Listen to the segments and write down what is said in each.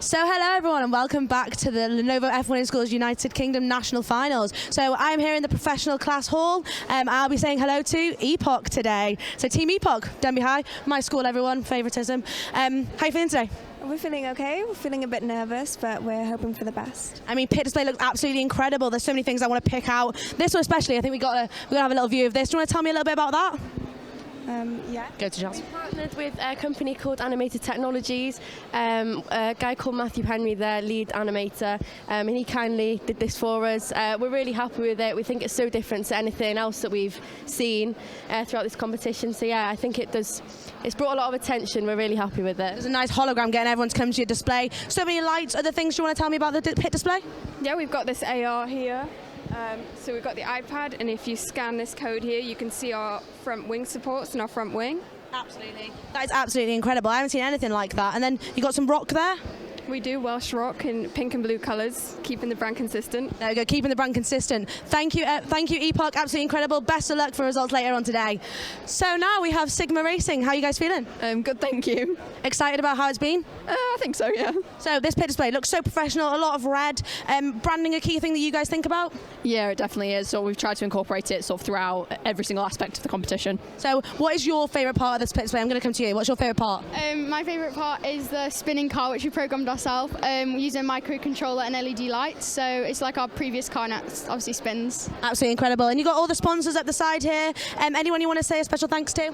So hello everyone and welcome back to the Lenovo F1 Ysgol's United Kingdom National Finals. So I'm here in the professional class hall. I'll be saying hello to Epoch today. So Team Epoch, Denbigh, my school everyone, favouritism. How are you feeling today? We're feeling okay. We're feeling a bit nervous, but we're hoping for the best. I mean, pit display looks absolutely incredible. There's so many things I want to pick out. This one especially, I think we're gonna have a little view of this. Do you want to tell me a little bit about that? Yeah. Go to Charles. We partnered with a company called Animated Technologies, a guy called Matthew Henry, their lead animator, and he kindly did this for us. We're really happy with it. We think it's so different to anything else that we've seen throughout this competition. So yeah, I think it's brought a lot of attention. We're really happy with it. There's a nice hologram getting everyone to come to your display. So many lights. Other things you want to tell me about the pit display? Yeah, we've got this AR here. So we've got the iPad, and if you scan this code here, you can see our front wing supports and our front wing. Absolutely. That is absolutely incredible. I haven't seen anything like that. And then you got some rock there? We do Welsh rock in pink and blue colours, keeping the brand consistent. There we go, keeping the brand consistent. Thank you, Epoch. Absolutely incredible. Best of luck for results later on today. So now we have Sigma Racing. How are you guys feeling? Good, thank you. Excited about how it's been? I think so, yeah. So this pit display looks so professional, a lot of red. Branding a key thing that you guys think about? Yeah, it definitely is. So we've tried to incorporate it sort of throughout every single aspect of the competition. So what is your favourite part of this pit display? I'm going to come to you. What's your favourite part? My favourite part is the spinning car, which we programmed ourselves using microcontroller and LED lights. So it's like our previous car now, it obviously spins. Absolutely incredible. And you've got all the sponsors up the side here. Anyone you want to say a special thanks to?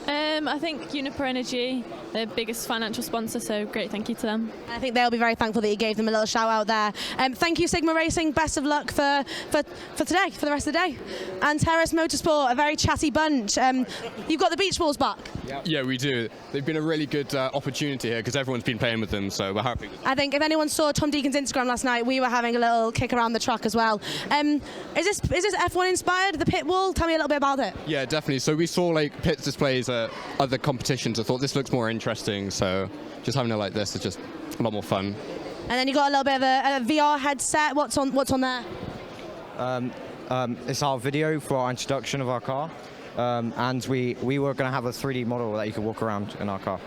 I think Uniper Energy, the biggest financial sponsor, so great thank you to them. I think they'll be very thankful that you gave them a little shout out there. Thank you, Sigma Racing. Best of luck for today, for the rest of the day. Antares Motorsport, a very chatty bunch. You've got the beach balls back. Yeah, we do. They've been a really good opportunity here because everyone's been playing with them, so we're happy. I think if anyone saw Tom Deacon's Instagram last night, we were having a little kick around the track as well. Is this F1 inspired, the pit wall? Tell me a little bit about it. Yeah, definitely. So we saw like pit displays at other competitions. I thought this looks more interesting, so just having it like this is just a lot more fun. And then you got a little bit of a VR headset. What's on there? It's our video for our introduction of our car, and we were going to have a 3D model that you could walk around in our car.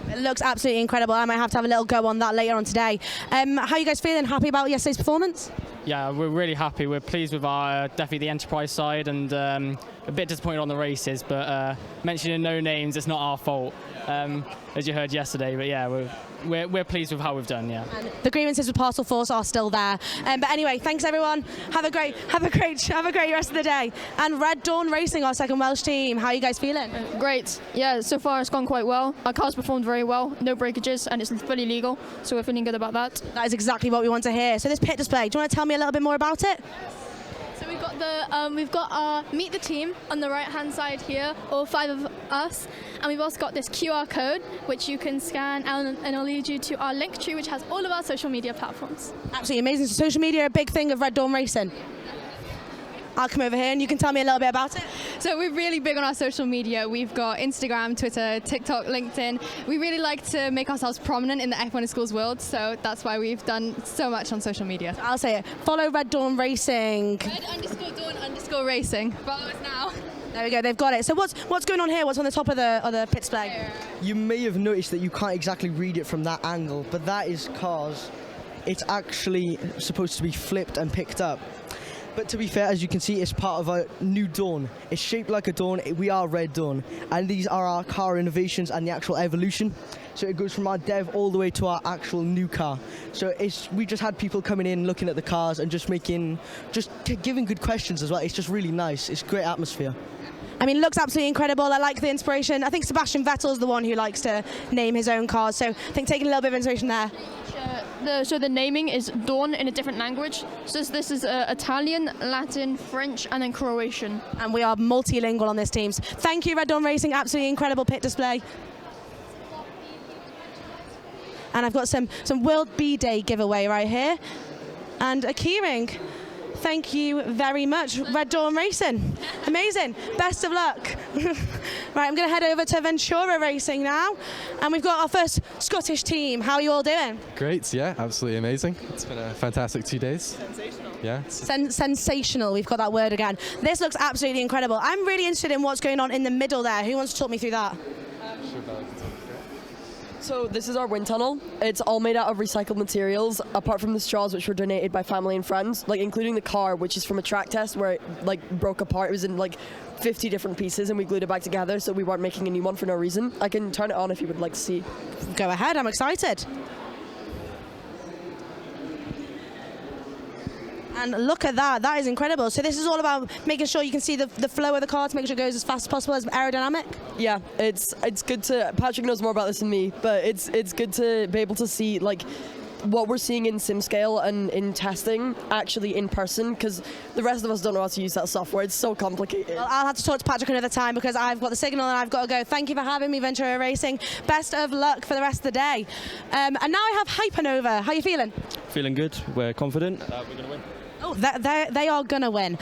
It looks absolutely incredible. I might have to have a little go on that later on today. How are you guys feeling? Happy about yesterday's performance? Yeah, we're really happy. We're pleased with our definitely the enterprise side, and a bit disappointed on the races. But mentioning no names, it's not our fault, as you heard yesterday. But yeah, we're pleased with how we've done. Yeah. And the grievances with Parcel Force are still there. But anyway, thanks everyone. Have a great rest of the day. And Red Dawn Racing, our second Welsh team. How are you guys feeling? Great. Yeah, so far it's gone quite well. Our car's performed very well, no breakages, and it's fully legal. So we're feeling good about that. That is exactly what we want to hear. So this pit display, do you want to tell me a little bit more about it? So we've got our meet the team on the right hand side here, all 5 of us, and we've also got this QR code which you can scan and it'll lead you to our link tree which has all of our social media platforms. Absolutely amazing. So social media, a big thing of Red Dawn Racing. I'll come over here and you can tell me a little bit about it. So we're really big on our social media. We've got Instagram, Twitter, TikTok, LinkedIn. We really like to make ourselves prominent in the F1 Schools world, so that's why we've done so much on social media. I'll say it. Follow Red Dawn Racing. Red_Dawn_Racing. Follow us now. There we go, they've got it. So what's going on here? What's on the top of the pit display? You may have noticed that you can't exactly read it from that angle, but that is cars. It's actually supposed to be flipped and picked up. But to be fair, as you can see, it's part of a new Dawn. It's shaped like a Dawn. We are Red Dawn. And these are our car innovations and the actual evolution. So it goes from our dev all the way to our actual new car. So we just had people coming in, looking at the cars and just giving good questions as well. It's just really nice. It's a great atmosphere. I mean, it looks absolutely incredible. I like the inspiration. I think Sebastian Vettel's the one who likes to name his own cars. So I think taking a little bit of inspiration there. So the naming is Dawn in a different language. So this is Italian, Latin, French, and then Croatian. And we are multilingual on this team. Thank you, Red Dawn Racing. Absolutely incredible pit display. And I've got some World B-Day giveaway right here. And a keyring. Thank you very much, Red Dawn Racing. Amazing. Best of luck. Right, I'm going to head over to Ventura Racing now. And we've got our first Scottish team. How are you all doing? Great, yeah, absolutely amazing. It's been a fantastic 2 days. Sensational. Yeah. Sensational, we've got that word again. This looks absolutely incredible. I'm really interested in what's going on in the middle there. Who wants to talk me through that? So this is our wind tunnel. It's all made out of recycled materials, apart from the straws, which were donated by family and friends, like including the car, which is from a track test where it like broke apart. It was in like 50 different pieces, and we glued it back together, so we weren't making a new one for no reason. I can turn it on if you would like to see. Go ahead, I'm excited. And look at that, that is incredible. So this is all about making sure you can see the flow of the car to make sure it goes as fast as possible, as aerodynamic? Yeah, it's good to, Patrick knows more about this than me, but it's good to be able to see like what we're seeing in sim scale and in testing actually in person, because the rest of us don't know how to use that software. It's so complicated. Well, I'll have to talk to Patrick another time because I've got the signal and I've got to go. Thank you for having me, Ventura Racing. Best of luck for the rest of the day. And now I have Hypernova. How are you feeling? Feeling good. We're confident. We're going to win. Oh, they are going to win.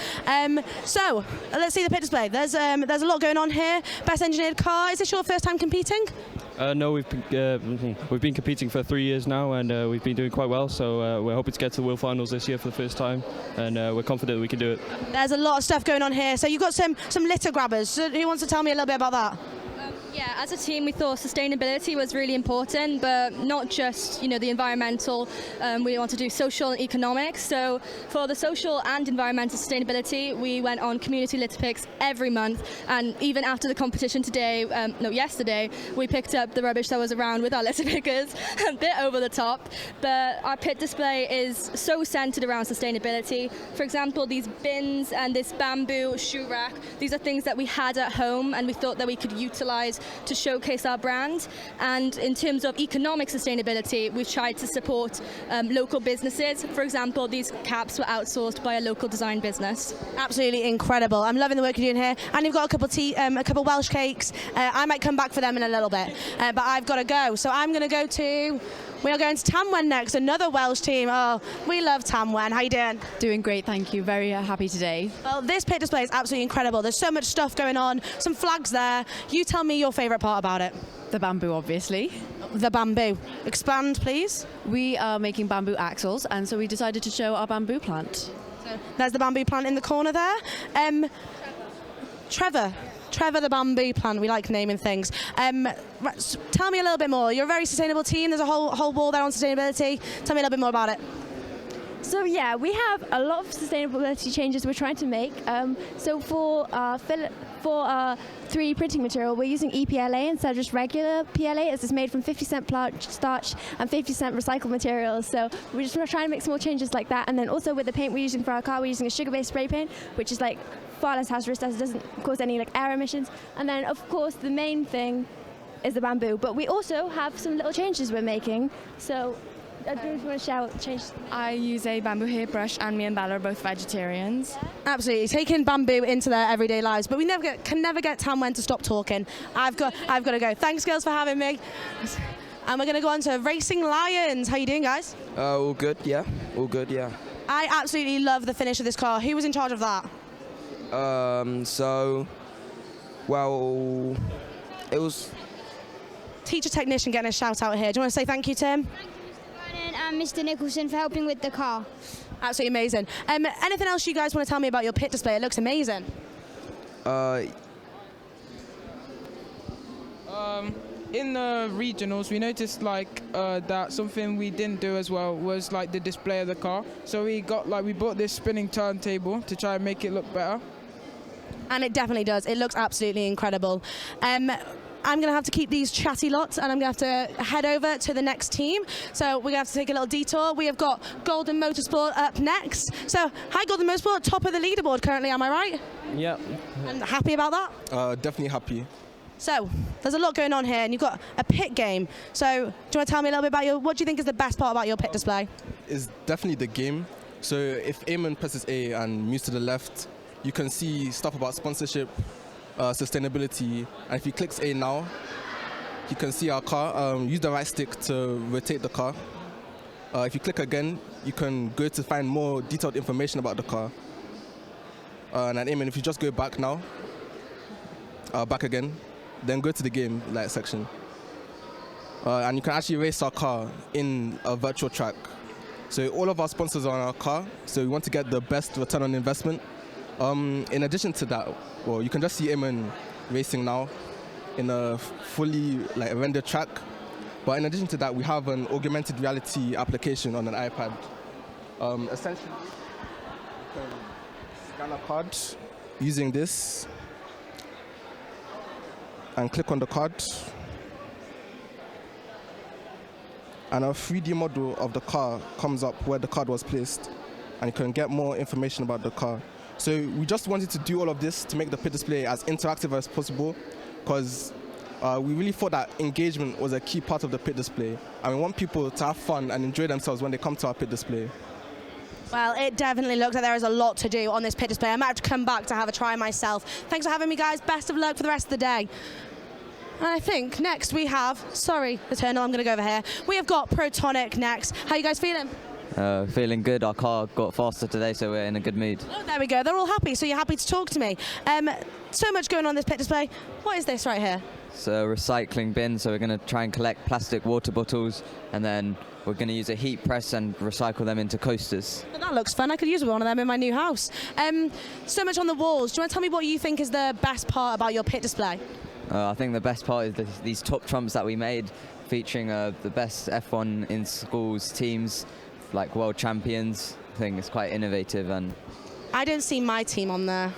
So, let's see the pit display. There's a lot going on here. Best engineered car. Is this your first time competing? No, we've been competing for 3 years now, and we've been doing quite well. So we're hoping to get to the World Finals this year for the first time, and we're confident we can do it. There's a lot of stuff going on here. So you've got some litter grabbers. So who wants to tell me a little bit about that? Yeah, as a team we thought sustainability was really important, but not just the environmental. We want to do social and economic. So for the social and environmental sustainability, we went on community litter picks every month, and even after the competition yesterday, we picked up the rubbish that was around with our litter pickers, a bit over the top. But our pit display is so centered around sustainability. For example, these bins and this bamboo shoe rack, these are things that we had at home and we thought that we could utilize to showcase our brand. And in terms of economic sustainability, we've tried to support local businesses. For example, these caps were outsourced by a local design business. Absolutely incredible. I'm loving the work you're doing here. And you've got a couple Welsh cakes. I might come back for them in a little bit, but I've got to go. So I'm going to go to... We are going to Tanwen next, another Welsh team. Oh, we love Tanwen. How you doing? Doing great, thank you. Very happy today. Well, this pit display is absolutely incredible. There's so much stuff going on, some flags there. You tell me your favourite part about it. The bamboo, obviously. The bamboo. Expand, please. We are making bamboo axles, and so we decided to show our bamboo plant. So there's the bamboo plant in the corner there. Trevor the bamboo plant, we like naming things. Tell me a little bit more. You're a very sustainable team. There's a whole wall there on sustainability. Tell me a little bit more about it. So yeah, we have a lot of sustainability changes we're trying to make. So for 3D printing material, we're using EPLA instead of just regular PLA, as it's made from 50% starch and 50% recycled materials. So we're just trying to make some more changes like that. And then also with the paint we're using for our car, we're using a sugar-based spray paint, which is like far less hazardous as it doesn't cause any air emissions. And then of course the main thing is the bamboo. But we also have some little changes we're making. So I don't know if you want to shout change. I use a bamboo hairbrush, and me and Bella are both vegetarians. Absolutely, taking bamboo into their everyday lives. But we can never get Tanwen to stop talking. I've got to go. Thanks, girls, for having me. And we're going to go on to Racing Lions. How you doing, guys? All good, yeah. All good, yeah. I absolutely love the finish of this car. Who was in charge of that? It was... Teacher technician getting a shout out here. Do you want to say thank you, Tim? And Mr. Nicholson for helping with the car. Absolutely amazing. Anything else you guys want to tell me about your pit display? It looks amazing. In the regionals, we noticed that something we didn't do as well was the display of the car. So we bought this spinning turntable to try and make it look better. And it definitely does. It looks absolutely incredible. I'm going to have to keep these chatty lots, and I'm going to have to head over to the next team. So we're going to have to take a little detour. We have got Golden Motorsport up next. So, hi Golden Motorsport, top of the leaderboard currently, am I right? Yeah. And happy about that? Definitely happy. So, there's a lot going on here, and you've got a pit game. So, do you want to tell me a little bit about what do you think is the best part about your pit display? It's definitely the game. So, if Eamon presses A and moves to the left, you can see stuff about sponsorship, sustainability, and if he clicks A now, you can see our car. Use the right stick to rotate the car. If you click again, you can go to find more detailed information about the car. And then if you just go back now, back again, then go to the game section. And you can actually race our car in a virtual track. So all of our sponsors are on our car, so we want to get the best return on investment. In addition to that, you can just see Eamon racing now in a fully rendered track. But in addition to that, we have an augmented reality application on an iPad. Essentially, you can scan a card using this and click on the card. And a 3D model of the car comes up where the card was placed, and you can get more information about the car. So we just wanted to do all of this to make the pit display as interactive as possible, because we really thought that engagement was a key part of the pit display, and we want people to have fun and enjoy themselves when they come to our pit display. Well, it definitely looks like there is a lot to do on this pit display. I might have to come back to have a try myself. Thanks for having me, guys. Best of luck for the rest of the day. And I think next we have, sorry, Eternal, I'm going to go over here. We have got Protonic next. How are you guys feeling? Feeling good. Our car got faster today, so we're in a good mood. Oh, there we go. They're all happy, so you're happy to talk to me. So much going on this pit display. What is this right here? It's a recycling bin, so we're going to try and collect plastic water bottles, and then we're going to use a heat press and recycle them into coasters. Well, that looks fun. I could use one of them in my new house. So much on the walls. Do you want to tell me what you think is the best part about your pit display? I think the best part is these top trumps that we made, featuring the best F1 in schools teams, like world champions. I think it's quite innovative, and I don't see my team on there.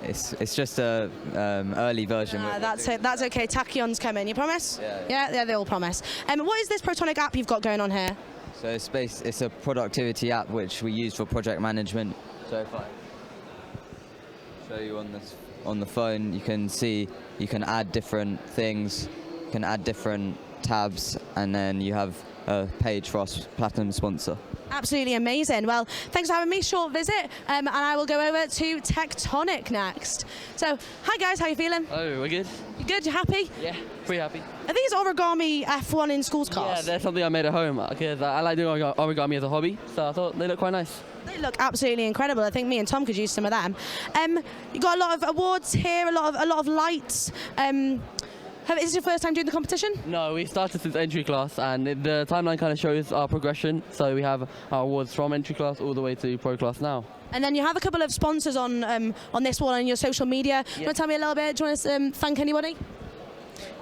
It's just a early version. That's okay. Tachyon's coming. You promise? Yeah, they all promise. What is this Protonic app you've got going on here? So it's a productivity app which we use for project management. So if I show you on the phone, you can see you can add different things, you can add different tabs, and then you have a page for our platinum sponsor. Absolutely amazing. Well, thanks for having me. Short visit, and I will go over to Techtonik next. So, hi guys, how you feeling? Oh, we're good. You good? You happy? Yeah, pretty happy. Are these origami F1 in schools cars? Yeah, they're something I made at home because I like doing origami as a hobby, so I thought they look quite nice. They look absolutely incredible. I think me and Tom could use some of them. You got a lot of awards here, a lot of lights. Is this your first time doing the competition? No, we started since entry class, and the timeline kind of shows our progression. So we have our awards from entry class all the way to pro class now. And then you have a couple of sponsors on this wall on your social media. Do you want to tell me a little bit? Do you want to thank anybody?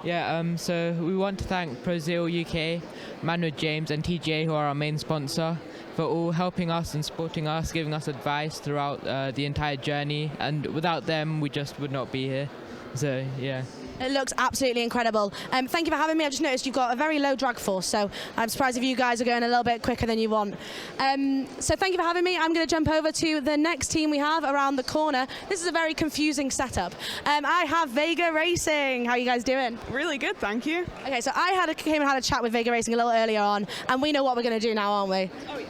Yeah, so we want to thank Prozil UK, Manwood James and TJ, who are our main sponsor, for all helping us and supporting us, giving us advice throughout the entire journey. And without them, we just would not be here. So, yeah. It looks absolutely incredible. Thank you for having me. I just noticed you've got a very low drag force, so I'm surprised if you guys are going a little bit quicker than you want. So thank you for having me. I'm going to jump over to the next team we have around the corner. This is a very confusing setup. I have Vega Racing. How are you guys doing? Really good, thank you. Okay, so I came and had a chat with Vega Racing a little earlier on, and we know what we're going to do now, aren't we? Oh, yeah.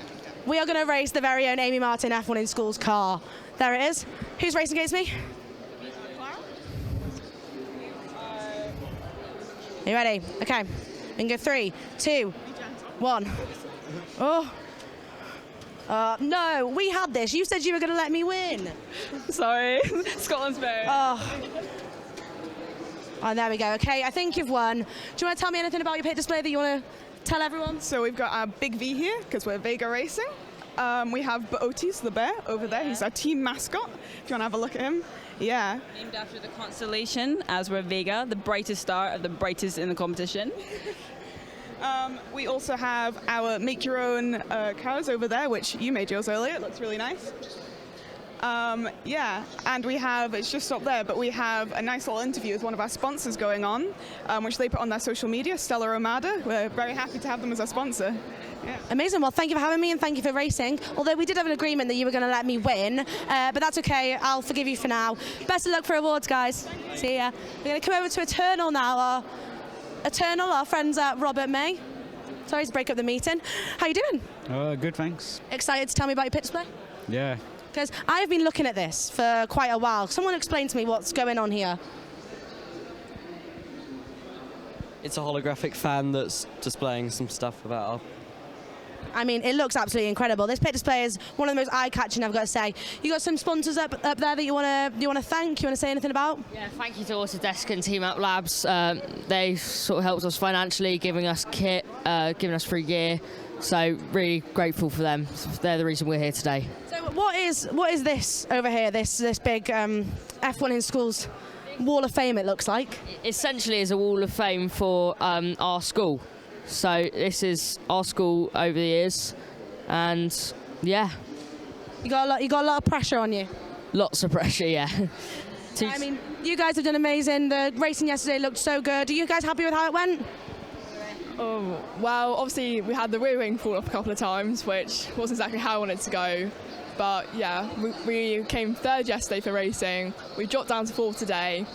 We are going to race the very own Amy Martin F1 in Schools car. There it is. Who's racing against me? Are you ready? Okay. We can go 3, 2, 1. Oh. No, we had this. You said you were going to let me win. Sorry. Scotland's better. Oh, there we go. Okay, I think you've won. Do you want to tell me anything about your pit display that you want to tell everyone? So we've got our big V here because we're Vega Racing. We have Baotis, the bear, over there. He's our team mascot, if you want to have a look at him. Yeah. Named after the constellation, as we're Vega, the brightest star of the brightest in the competition. We also have our make your own cars over there, which you made yours earlier. It looks really nice. Yeah, and we have, it's just up there, but we have a nice little interview with one of our sponsors going on, which they put on their social media, Stella Armada. We're very happy to have them as our sponsor. Yeah. Amazing. Well, thank you for having me and thank you for racing. Although we did have an agreement that you were going to let me win, but that's okay. I'll forgive you for now. Best of luck for awards, guys. See ya. We're going to come over to Eternal now. Our friends at Robert May. Sorry to break up the meeting. How you doing? Good, thanks. Excited to tell me about your pit display? Yeah. Because I've been looking at this for quite a while. Someone explain to me what's going on here. It's a holographic fan that's displaying some stuff about our... I mean, it looks absolutely incredible. This pit display is one of the most eye-catching, I've got to say. You got some sponsors up there that you want to thank? You want to say anything about? Yeah, thank you to Autodesk and Team Up Labs. They sort of helped us financially, giving us kit, giving us free gear. So really grateful for them. They're the reason we're here today. So what is this over here? This big F1 in Schools Wall of Fame, it looks like. Essentially, is a Wall of Fame for our school. So this is our school over the years, and yeah. You got a lot of pressure on you. Lots of pressure, yeah. I mean, you guys have done amazing. The racing yesterday looked so good. Are you guys happy with how it went? Oh, well, obviously we had the rear wing fall off a couple of times, which wasn't exactly how I wanted to go. But yeah, we came third yesterday for racing. We dropped down to fourth today,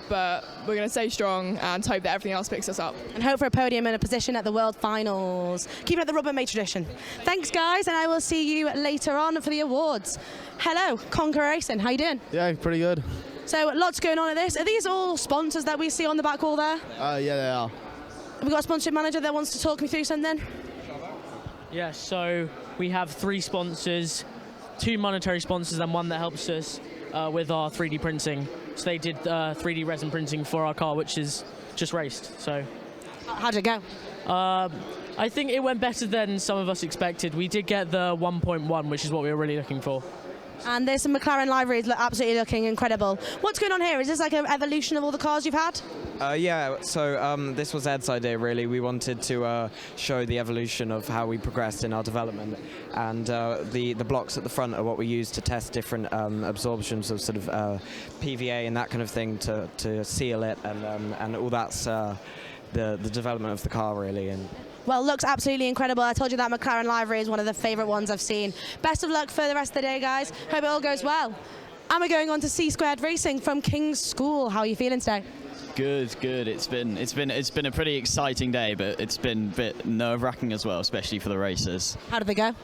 but we're going to stay strong and hope that everything else picks us up. And hope for a podium and a position at the World Finals. Keep up the Rubber Mate tradition. Thanks, guys, and I will see you later on for the awards. Hello, Conqueror Racing. How you doing? Yeah, pretty good. So lots going on at this. Are these all sponsors that we see on the back wall there? Yeah, they are. Have we got a sponsorship manager that wants to talk me through something? Yeah, so we have 3 sponsors, 2 monetary sponsors and 1 that helps us with our 3D printing. So they did 3D resin printing for our car, which is just raced. So how'd it go? I think it went better than some of us expected. We did get the 1.1, which is what we were really looking for. And there's some McLaren liveries absolutely looking incredible. What's going on here? Is this like an evolution of all the cars you've had? Yeah, so this was Ed's idea, really. We wanted to show the evolution of how we progressed in our development. And the blocks at the front are what we use to test different absorptions of sort of PVA and that kind of thing to seal it. And all that's the development of the car, really. And well, looks absolutely incredible. I told you that McLaren livery is one of the favourite ones I've seen. Best of luck for the rest of the day, guys. Hope it all goes well. And we're going on to C Squared Racing from King's School. How are you feeling today? Good. It's been a pretty exciting day, but it's been a bit nerve-wracking as well, especially for the racers. How did they go?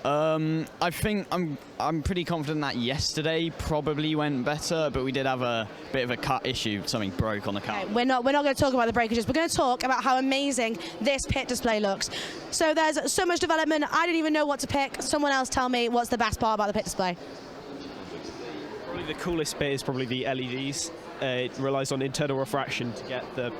I think I'm pretty confident that yesterday probably went better, but we did have a bit of a cut issue. Something broke on the car. Okay, we're not going to talk about the breakages. We're going to talk about how amazing this pit display looks. So there's so much development. I didn't even know what to pick. Someone else tell me what's the best part about the pit display. Probably the coolest bit is probably the LEDs. It relies on internal refraction to get the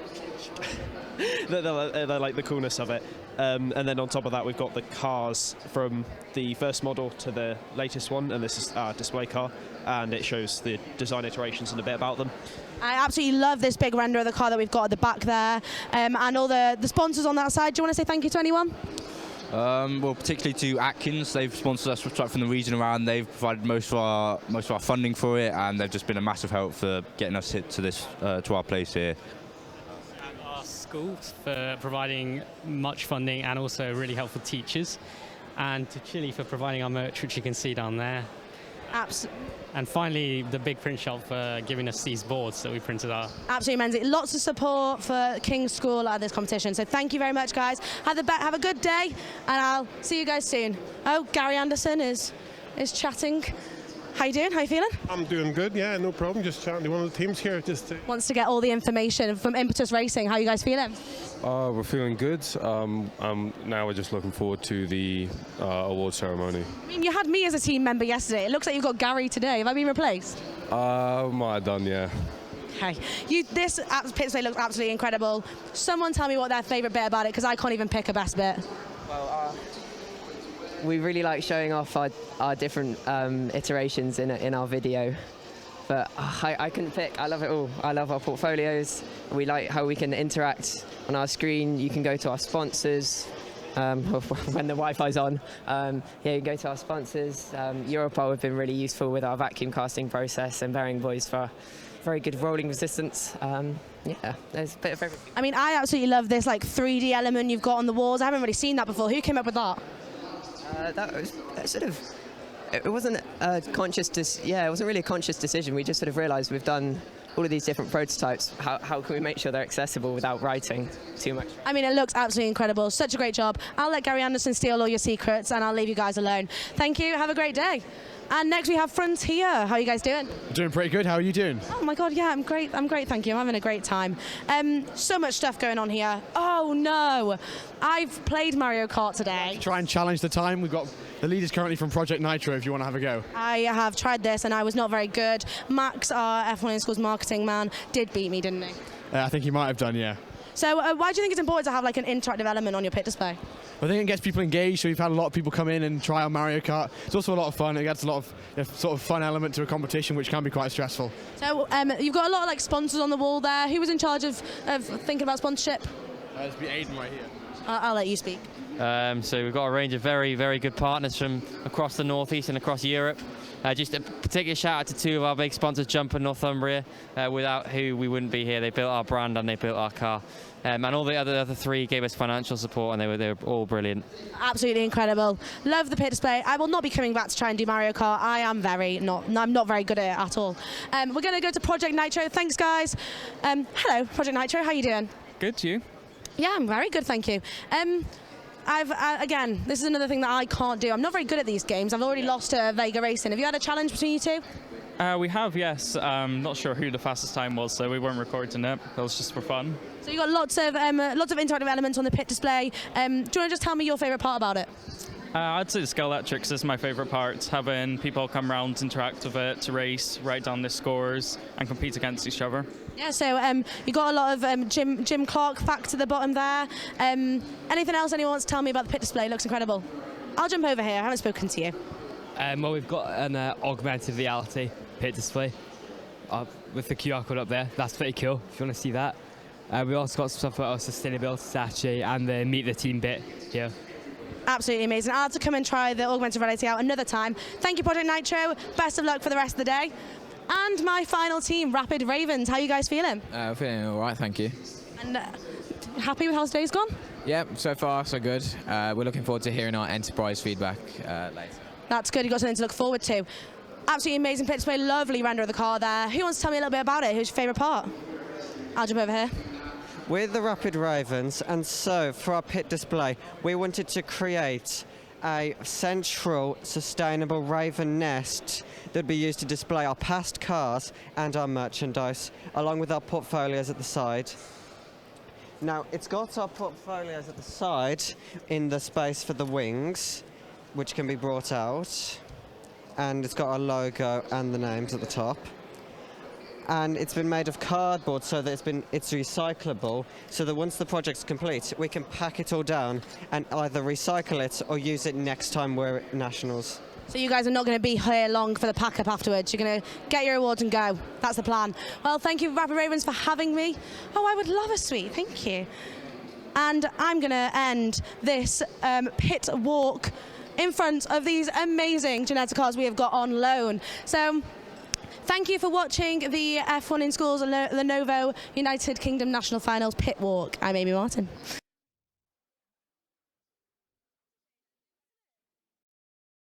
like the coolness of it. And then on top of that, we've got the cars from the first model to the latest one, and this is our display car, and it shows the design iterations and a bit about them. I absolutely love this big render of the car that we've got at the back there, and all the sponsors on that side. Do you want to say thank you to anyone? Well, particularly to Atkins. They've sponsored us right from the region around. They've provided most of our funding for it, and they've just been a massive help for getting us hit to this to our place here. Schools for providing much funding and also really helpful teachers, and to Chile for providing our merch, which you can see down there. Absolutely. And finally, the big print shop for giving us these boards that we printed out. Absolutely amazing. Lots of support for King's School at this competition. So thank you very much, guys. Have a good day, and I'll see you guys soon. Oh, Gary Anderson is chatting. How you doing? How you feeling? I'm doing good, yeah, no problem. Just chatting to one of the teams here. Wants to get all the information from Impetus Racing. How you guys feeling? We're feeling good. Now we're just looking forward to the award ceremony. I mean, you had me as a team member yesterday. It looks like you've got Gary today. Have I been replaced? Might have done, yeah. Okay. This pit display looks absolutely incredible. Someone tell me what their favourite bit about it, because I can't even pick a best bit. Well, we really like showing off our different iterations in our video, but I couldn't pick. I love it all. I love our portfolios. We like how we can interact on our screen. You can go to our sponsors when the Wi-Fi's on. Yeah, you can go to our sponsors. Europol have been really useful with our vacuum casting process, and Bearing Boys for very good rolling resistance. Yeah, there's a bit of everything. I mean, I absolutely love this like 3D element you've got on the walls. I haven't really seen that before. Who came up with that? That was sort of. It wasn't a conscious. It wasn't really a conscious decision. We just sort of realised we've done all of these different prototypes. How can we make sure they're accessible without writing too much? I mean, it looks absolutely incredible. Such a great job. I'll let Gary Anderson steal all your secrets, and I'll leave you guys alone. Thank you. Have a great day. And next we have Frontier. How are you guys doing? Doing pretty good. How are you doing? Oh my God, yeah, I'm great. I'm great, thank you. I'm having a great time. So much stuff going on here. Oh no, I've played Mario Kart today. Try and challenge the time. We've got the leaders currently from Project Nitro if you want to have a go. I have tried this and I was not very good. Max, our F1 in Schools marketing man, did beat me, didn't he? I think he might have done, yeah. So why do you think it's important to have like an interactive element on your pit display? I think it gets people engaged, so we've had a lot of people come in and try out Mario Kart. It's also a lot of fun. It adds a lot of sort of fun element to a competition, which can be quite stressful. So you've got a lot of like sponsors on the wall there. Who was in charge of thinking about sponsorship? There's Edern right here. I'll let you speak. So we've got a range of very, very good partners from across the northeast and across Europe. Just a particular shout out to two of our big sponsors, Jump and Northumbria, without who we wouldn't be here. They built our brand and they built our car. And all the other three gave us financial support, and they were all brilliant. Absolutely incredible. Love the pit display. I will not be coming back to try and do Mario Kart. I'm not very good at it at all. We're going to go to Project Nitro. Thanks, guys. Hello, Project Nitro. How you doing? Good, you? Yeah, I'm very good, thank you. Again, this is another thing that I can't do. I'm not very good at these games. I've already lost to Vega Racing. Have you had a challenge between you two? We have, yes. Not sure who the fastest time was, so we weren't recording it. That was just for fun. So you've got lots of interactive elements on the pit display. Do you want to just tell me your favourite part about it? I'd say the skill electrics is my favourite part. Having people come around, interact with it, to race, write down the scores, and compete against each other. Yeah, so you got a lot of Jim Clark facts at the bottom there. Anything else anyone wants to tell me about the pit display? It looks incredible. I'll jump over here. I haven't spoken to you. Well, we've got an augmented reality pit display with the QR code up there. That's pretty cool if you want to see that. We also got some stuff about our sustainability strategy and the Meet the Team bit here. Absolutely amazing. I'll have to come and try the augmented reality out another time. Thank you, Project Nitro. Best of luck for the rest of the day. And my final team, Rapid Ravens. How are you guys feeling? Feeling all right, thank you. And happy with how today's gone? Yeah, so far so good. We're looking forward to hearing our enterprise feedback later. That's good. You've got something to look forward to. Absolutely amazing pit display. Lovely render of the car there. Who wants to tell me a little bit about it? Who's your favourite part? I'll jump over here. We're the Rapid Ravens, and so for our pit display, we wanted to create a central, sustainable Raven nest that would be used to display our past cars and our merchandise, along with our portfolios at the side. Now, it's got our portfolios at the side in the space for the wings, which can be brought out, and it's got our logo and the names at the top. And it's been made of cardboard so that it's recyclable, so that once the project's complete, we can pack it all down and either recycle it or use it next time we're at Nationals. So you guys are not going to be here long for the pack-up afterwards. You're going to get your awards and go. That's the plan. Well, thank you, Rapid Ravens, for having me. Oh, I would love a sweet. Thank you. And I'm going to end this pit walk in front of these amazing Ginetta cars we have got on loan. So thank you for watching the F1 in Schools Lenovo United Kingdom National Finals pit walk. I'm Amy Martin.